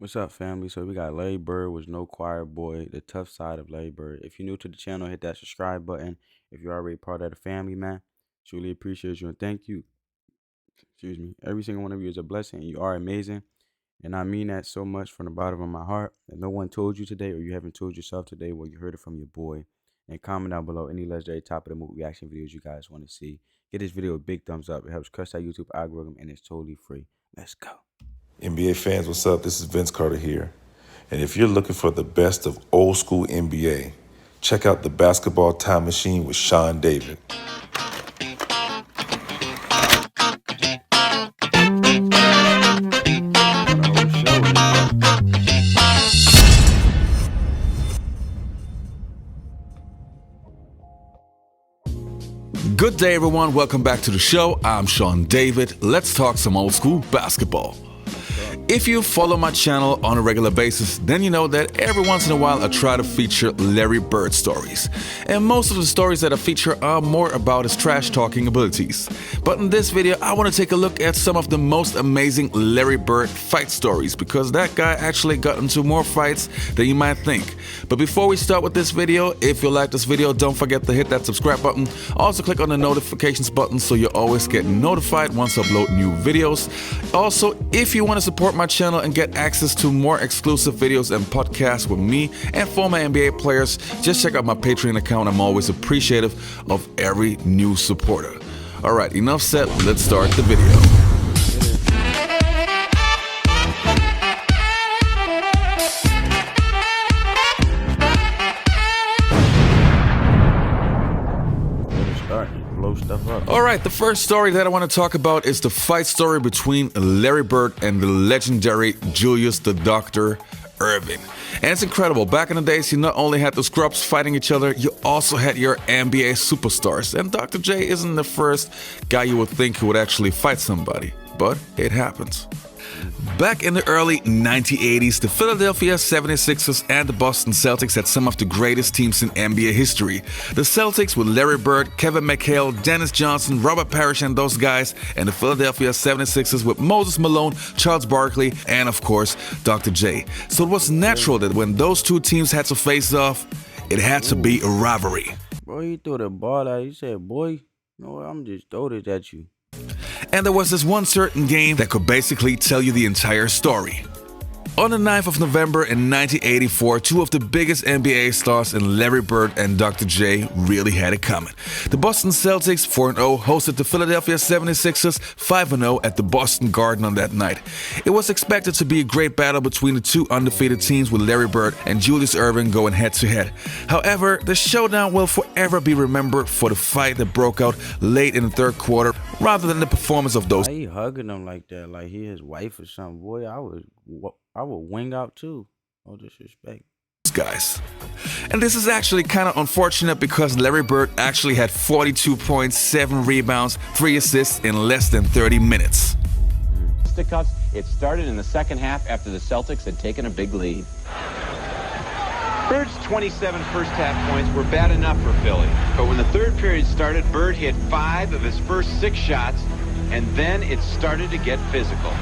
What's up, family? So we got Larry Bird was no choir boy, the tough side of Larry Bird. If you're new to the channel, hit that subscribe button. If you're already part of the family, man, truly appreciate you and thank you. Excuse me. Every single one of you is a blessing. You are amazing. And I mean that so much from the bottom of my heart. If no one told you today or you haven't told yourself today, well, you heard it from your boy. And comment down below any legendary top of the movie reaction videos you guys want to see. Get this video a big thumbs up. It helps crush that YouTube algorithm and it's totally free. Let's go. NBA fans, what's up? This is Vince Carter here. And if you're looking for the best of old school NBA, check out the Basketball Time Machine with Sean David. Good day, everyone. Welcome back to the show. I'm Sean David. Let's talk some old school basketball. If you follow my channel on a regular basis, then you know that every once in a while I try to feature Larry Bird stories. And most of the stories that I feature are more about his trash talking abilities. But in this video, I want to take a look at some of the most amazing Larry Bird fight stories, because that guy actually got into more fights than you might think. But before we start with this video, if you like this video, don't forget to hit that subscribe button. Also click on the notifications button so you always get notified once I upload new videos. Also, if you want to support my channel and get access to more exclusive videos and podcasts with me and former NBA players, just check out my Patreon account. I'm always appreciative of every new supporter. Alright, enough said, let's start the video. Alright, the first story that I want to talk about is the fight story between Larry Bird and the legendary Julius the Doctor Erving. And it's incredible. Back in the days, you not only had the scrubs fighting each other, you also had your NBA superstars. And Dr. J isn't the first guy you would think who would actually fight somebody, but it happens. Back in the early 1980s, the Philadelphia 76ers and the Boston Celtics had some of the greatest teams in NBA history. The Celtics with Larry Bird, Kevin McHale, Dennis Johnson, Robert Parrish and those guys, and the Philadelphia 76ers with Moses Malone, Charles Barkley, and of course, Dr. J. So it was natural that when those two teams had to face off, it had to be a rivalry. Bro, he threw the ball out. He said, boy, you know what, I'm just throw this at you. And there was this one certain game that could basically tell you the entire story. On the 9th of November in 1984, two of the biggest NBA stars in Larry Bird and Dr. J really had it coming. The Boston Celtics 4-0 hosted the Philadelphia 76ers 5-0 at the Boston Garden on that night. It was expected to be a great battle between the two undefeated teams, with Larry Bird and Julius Erving going head-to-head. However, the showdown will forever be remembered for the fight that broke out late in the third quarter, rather than the performance of those. Why he hugging him like that, like he his wife or something? Boy, I would wing out too. No disrespect. Guys. And this is actually kind of unfortunate because Larry Bird actually had 42 points, 7 rebounds, 3 assists in less than 30 minutes. Fisticuffs. It started in the second half after the Celtics had taken a big lead. Bird's 27 first-half points were bad enough for Philly, but when the third period started, Bird hit 5 of his first 6 shots, and then it started to get physical.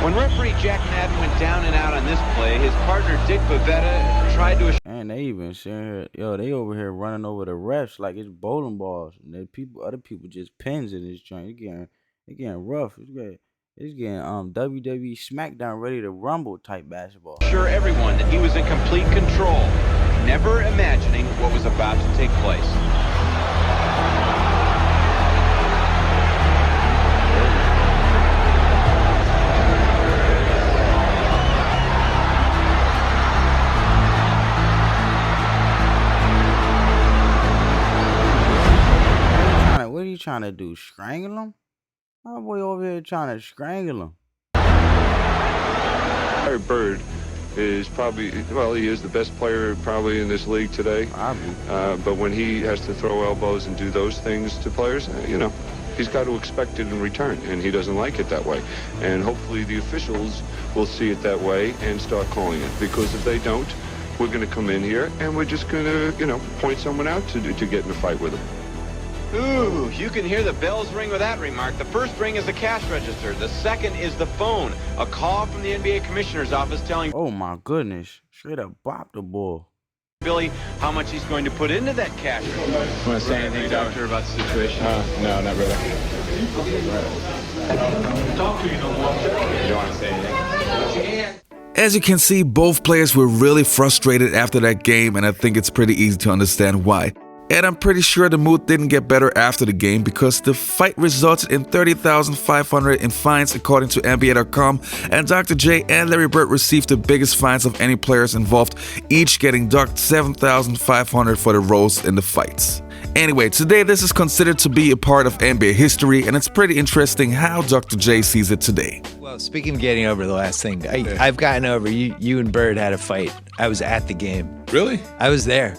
When referee Jack Madden went down and out on this play, his partner Dick Bavetta tried to... And they even saying, yo, they over here running over the refs like it's bowling balls. And other people just pins in this joint. It's getting rough. It's getting WWE SmackDown Ready to Rumble type basketball. Sure everyone that he was in complete control, never imagining what was about to take place. What are you trying to do? Strangle him? My boy over here trying to strangle him. Larry Bird is probably, well, he is the best player probably in this league today. But when he has to throw elbows and do those things to players, you know, he's got to expect it in return, and he doesn't like it that way. And hopefully the officials will see it that way and start calling it, because if they don't, we're going to come in here and we're just going to, you know, point someone out to get in a fight with him. Ooh, you can hear the bells ring with that remark. The first ring is the cash register. The second is the phone. A call from the NBA commissioner's office telling Oh my goodness. Straight up bop the ball. Billy how much he's going to put into that cash register. Want to say anything, doctor, about the situation? No, not really. You don't want to say anything? As you can see, both players were really frustrated after that game, and I think it's pretty easy to understand why. And I'm pretty sure the mood didn't get better after the game because the fight resulted in $30,500 in fines according to NBA.com, and Dr. J and Larry Bird received the biggest fines of any players involved, each getting docked $7,500 for the roles in the fights. Anyway, today this is considered to be a part of NBA history, and it's pretty interesting how Dr. J sees it today. Well, speaking of getting over the last thing, I've gotten over you and Bird had a fight. I was at the game. Really? I was there.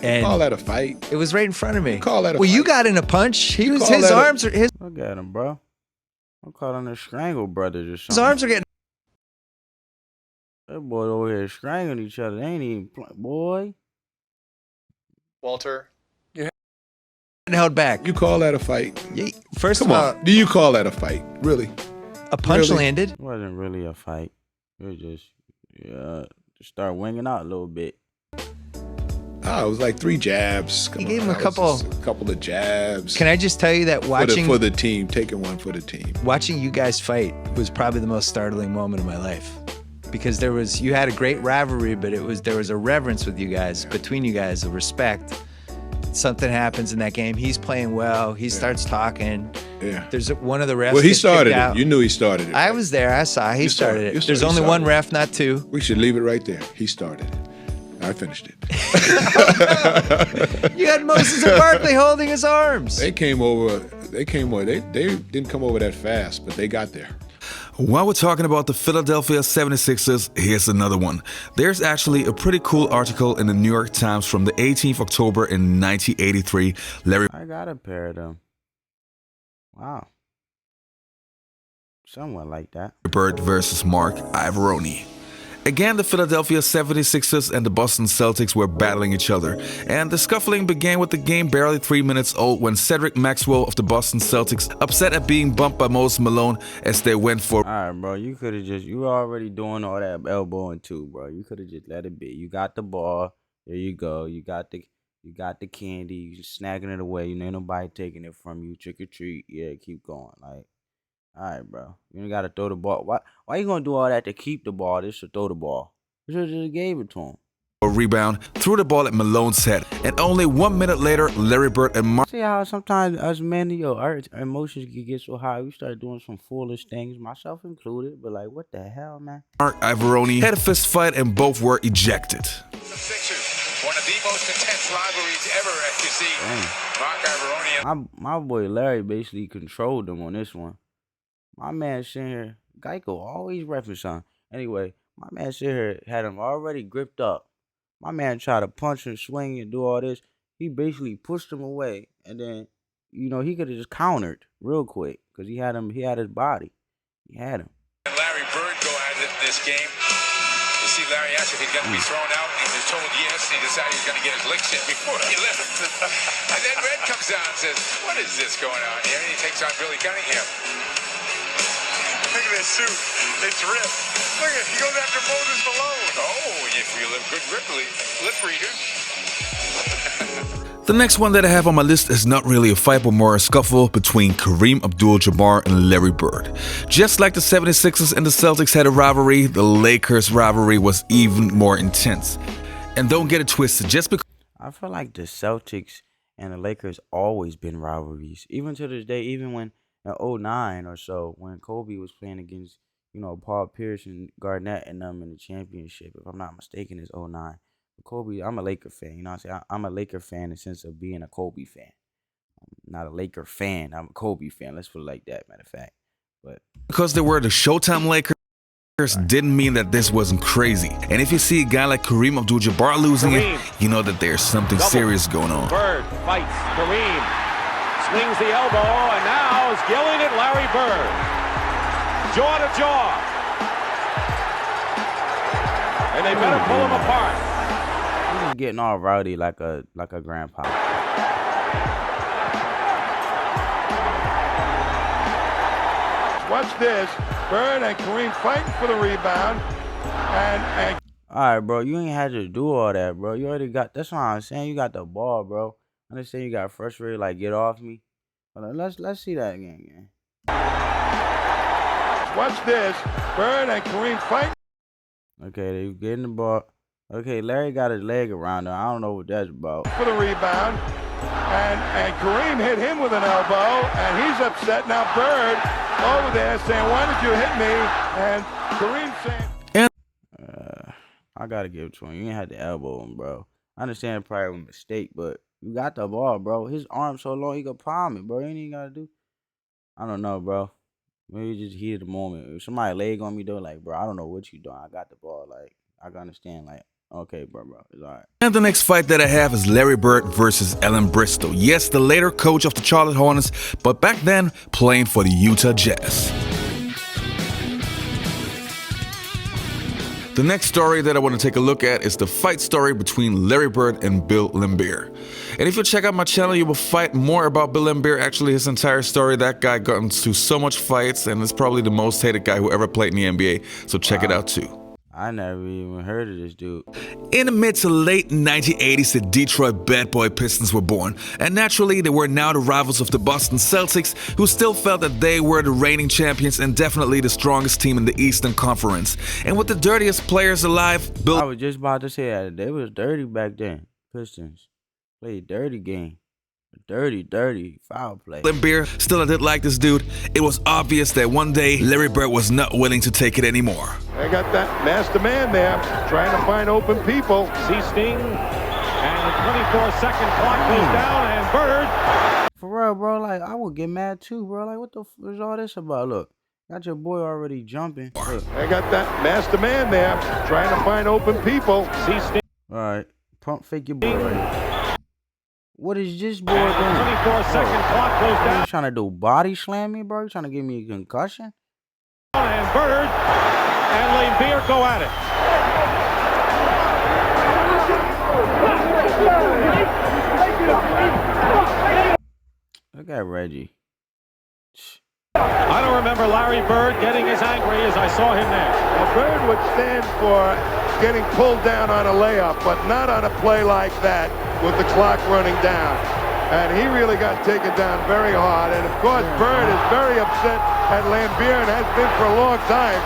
And Call that a fight? it was right in front of me. Call that a Well, you fight? got in a punch. call His that a- arms are his Look at him, bro. I'm calling the Strangle Brothers or something. his arms are getting That boy over here strangling each other. They ain't even boy. Walter. held back. You call that a fight? First Come of all, on. Do you call that a fight? Really? a punch Really? landed. It wasn't really a fight. It was just start winging out a little bit. Oh, it was like 3 jabs. He gave him a couple of jabs. Can I just tell you that for the team, taking one for the team. watching you guys fight was probably the most startling moment of my life. Because you had a great rivalry, but there was a reverence with you guys, between you guys, a respect. Something happens in that game. He's playing well. He starts talking. Yeah. There's one of the refs. Well, he gets started kicked out. it. You knew he started it. I was there. I saw. He You started started- it. you There's started- only you one started ref, not two. We should leave it right there. He started it. I finished it. You had Moses and Barkley holding his arms. They came over. They didn't come over that fast, but they got there. While we're talking about the Philadelphia 76ers, here's another one. There's actually a pretty cool article in the New York Times from the 18th October in 1983. I got a pair of them. Wow. Somewhat like that. Bird versus Mark Ivoroni. Again, the Philadelphia 76ers and the Boston Celtics were battling each other, and the scuffling began with the game barely 3 minutes old when Cedric Maxwell of the Boston Celtics, upset at being bumped by Moses Malone as they went for. All right, bro. You could have you were already doing all that elbowing too, bro. You could have just let it be. You got the ball. There you go. You got the candy. You just snagging it away. You ain't nobody taking it from you. Trick or treat. Yeah, keep going. Like, all right, bro. You ain't got to throw the ball. Why you gonna do all that to keep the ball? Just to throw the ball. You should just gave it to him. A rebound, threw the ball at Malone's head, and only 1 minute later, Larry Bird and Mark See how sometimes us men, our emotions can get so high. We start doing some foolish things, myself included. But like, what the hell, man? Ivoroni had a fist fight and both were ejected. The Sixers, one of the most intense rivalries ever, as you see. Mark Ivoroni and My boy Larry basically controlled them on this one. My man sitting here, Geico always reference on. Anyway, my man sitting here had him already gripped up. My man tried to punch and swing and do all this. He basically pushed him away, and then, he could have just countered real quick because he had his body. He had him. Larry Bird go at it in this game. You see Larry asked if he's going to be thrown out. He was told yes. He decided he was going to get his licks in before he left. And then Red comes down and says, "What is this going on here?" And he takes on Billy Cunningham. Look at this suit. It's ripped. Look at it. He goes after Moses Malone. Oh, you feel a good lip reader. The next one that I have on my list is not really a fight but more a scuffle between Kareem Abdul-Jabbar and Larry Bird. Just like the 76ers and the Celtics had a rivalry, the Lakers rivalry was even more intense. And don't get it twisted, just because I feel like the Celtics and the Lakers always been rivalries. Even to this day, even when in 09 or so, when Kobe was playing against, Paul Pierce and Garnett and them in the championship, if I'm not mistaken, it's 09. Kobe, I'm a Laker fan. You know what I'm saying? I'm a Laker fan in the sense of being a Kobe fan. I'm not a Laker fan. I'm a Kobe fan. Let's put it like that, matter of fact. But they were the Showtime Lakers didn't mean that this wasn't crazy. And if you see a guy like Kareem Abdul-Jabbar losing it, you know that there's something serious going on. Bird fights. Kareem swings the elbow, and now is yelling at Larry Bird. Jaw to jaw. And they better pull him apart. he's just getting all rowdy like a grandpa. Watch this. Bird and Kareem fighting for the rebound. And all right, bro. You ain't had to do all that, bro. You already got. That's what I'm saying. You got the ball, bro. I understand you got frustrated, like get off me. But let's see that again. Watch this. Bird and Kareem fighting. Okay, they getting the ball. Okay, Larry got his leg around her. I don't know what that's about. For the rebound. And Kareem hit him with an elbow, and he's upset. Now Bird over there saying, why did you hit me? And Kareem saying, I gotta give it to him. You ain't had to elbow him, bro. I understand it probably was a mistake, but you got the ball, bro. His arm so long he could palm it, bro. You ain't even gotta do. I don't know, bro. Maybe just heated the moment. If somebody leg on me though, like, bro, I don't know what you doing. I got the ball. Like, I can understand, like, okay, bro, it's all right. And the next fight that I have is Larry Bird versus Ellen Bristol. Yes, the later coach of the Charlotte Hornets, but back then playing for the Utah Jazz. The next story that I want to take a look at is the fight story between Larry Bird and Bill Laimbeer. And if you check out my channel, you will find more about Bill Laimbeer. Actually, his entire story, that guy got into so much fights, and is probably the most hated guy who ever played in the NBA. So check it out too. I never even heard of this dude. In the mid to late 1980s, the Detroit Bad Boy Pistons were born, and naturally they were now the rivals of the Boston Celtics, who still felt that they were the reigning champions and definitely the strongest team in the Eastern Conference. And with the dirtiest players alive, Bill... I was just about to say that. They was dirty back then. Pistons played dirty game. Dirty foul play. Laimbeer still didn't like this dude. It was obvious that one day Larry Bird was not willing to take it anymore. they got that master man there trying to find open people. See Sting, and the 24-second clock goes down, and Bird. For real, bro, like, I would get mad too, bro. Like, what the f is all this about? Look, got your boy already jumping. Look. They got that master man there trying to find open people. See Sting. All right, pump fake your boy right here. What is this boy doing? 24-second clock goes down. You trying to do body slam me, bro? You trying to give me a concussion? And Bird and Laimbeer go at it. Look at Reggie. I don't remember Larry Bird getting as angry as I saw him there. Now, Bird would stand for getting pulled down on a layup, but not on a play like that with the clock running down. And he really got taken down very hard. And, of course, Bird is very upset at Laimbeer and has been for a long time.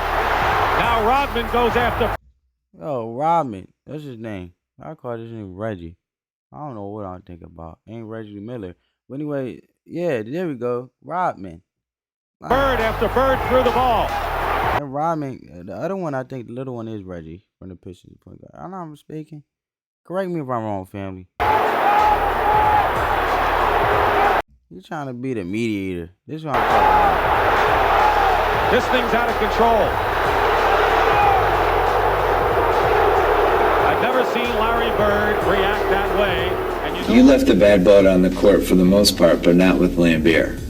Now Rodman goes after... Oh, Rodman. That's his name. I call his name Reggie. I don't know what I'm thinking about. Ain't Reggie Miller. But anyway, yeah, there we go. Rodman. Bird after Bird threw the ball. And Rodman, the other one, I think the little one is Reggie from the Pistons. I'm not mistaken. Correct me if I'm wrong, family. You trying to be the mediator. This is what I'm talking about. This thing's out of control. I've never seen Larry Bird react that way. And you left the bad blood on the court for the most part, but not with Laimbeer.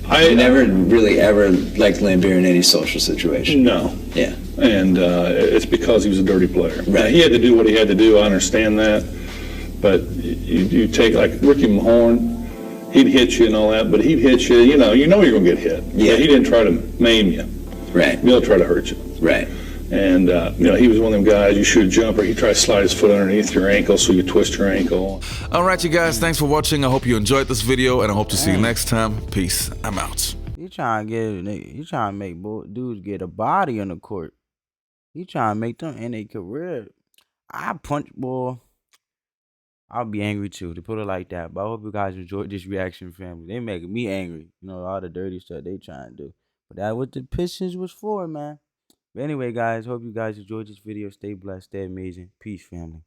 I never really ever liked Laimbeer in any social situation. No. Yeah. And it's because he was a dirty player. Right. Now, he had to do what he had to do. I understand that. But you take, like, Ricky Mahorn, he'd hit you and all that, but he'd hit you, you know you're going to get hit. Yeah. He didn't try to maim you. Right. He'll try to hurt you. Right. And, he was one of them guys, you shoot a jumper, he tried to slide his foot underneath your ankle so you twist your ankle. All right, you guys, thanks for watching. I hope you enjoyed this video, and I hope to see you next time. Peace. I'm out. You trying to make dudes get a body on the court. You trying to make them in a career. I punch, boy. I'll be angry too, to put it like that. But I hope you guys enjoyed this reaction, family. They making me angry. You know, all the dirty stuff they trying to do. But that's what the Pistons was for, man. But anyway, guys, hope you guys enjoyed this video. Stay blessed, stay amazing. Peace, family.